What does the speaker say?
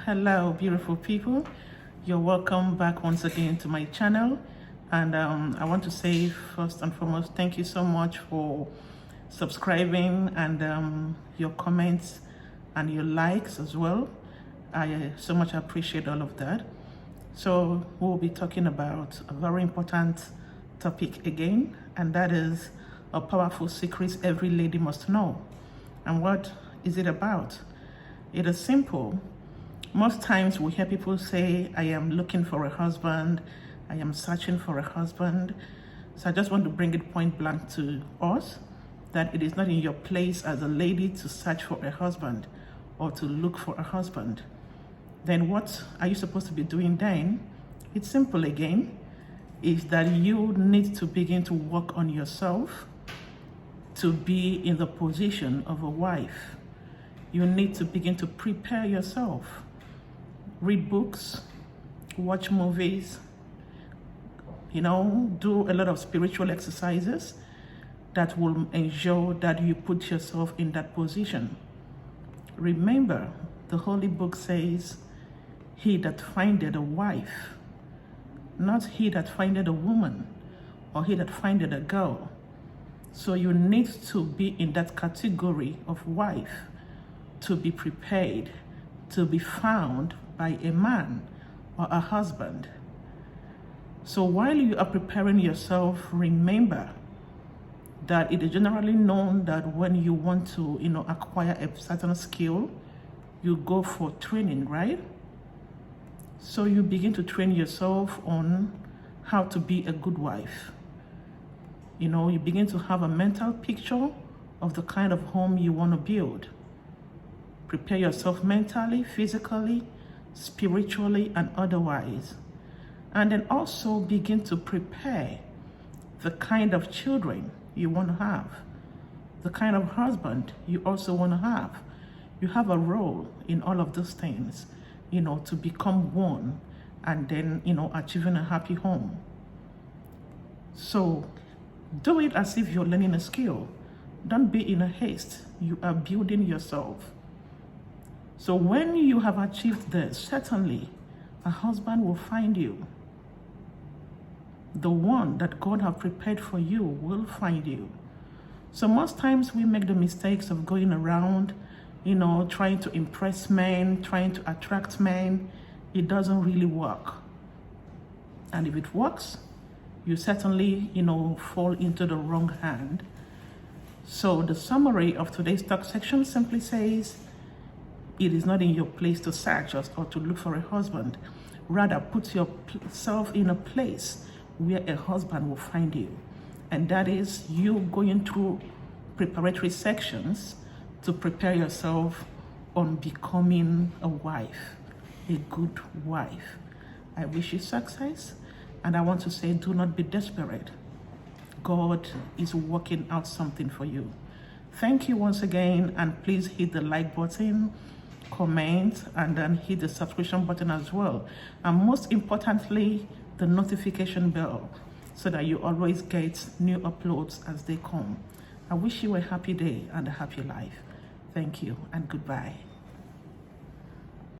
Hello, beautiful people. You're welcome back once again to my channel. And I want to say first and foremost, thank you so much for subscribing and your comments and your likes as well. I so much appreciate all of that. So we'll be talking about a very important topic again, and that is a powerful secret every lady must know. And what is it about? It is simple. Most times we hear people say, I am looking for a husband, I am searching for a husband. So I just want to bring it point blank to us that it is not in your place as a lady to search for a husband or to look for a husband. Then what are you supposed to be doing then? It's simple again, is that you need to begin to work on yourself to be in the position of a wife. You need to begin to prepare yourself. Read books, watch movies, do a lot of spiritual exercises that will ensure that you put yourself in that position. Remember, the Holy Book says, he that findeth a wife, not he that findeth a woman or he that findeth a girl. So you need to be in that category of wife to be prepared to be found by a man or a husband. So while you are preparing yourself, remember that it is generally known that when you want to, acquire a certain skill, you go for training, right? So you begin to train yourself on how to be a good wife. You begin to have a mental picture of the kind of home you want to build. Prepare yourself mentally, physically, spiritually, and otherwise. And then also begin to prepare the kind of children you want to have, the kind of husband you also want to have. You have a role in all of those things, to become one and then, achieving a happy home. So do it as if you're learning a skill. Don't be in a haste. You are building yourself. So when you have achieved this, certainly a husband will find you. The one that God has prepared for you will find you. So most times we make the mistakes of going around, trying to impress men, trying to attract men. It doesn't really work. And if it works, you certainly, fall into the wrong hand. So the summary of today's talk section simply says, it is not in your place to search or to look for a husband. Rather, put yourself in a place where a husband will find you. And that is you going through preparatory sections to prepare yourself on becoming a wife, a good wife. I wish you success. And I want to say, do not be desperate. God is working out something for you. Thank you once again. And please hit the like button, comment, and then hit the subscription button as well. And most importantly, the notification bell so that you always get new uploads as they come. I wish you a happy day and a happy life. Thank you and goodbye.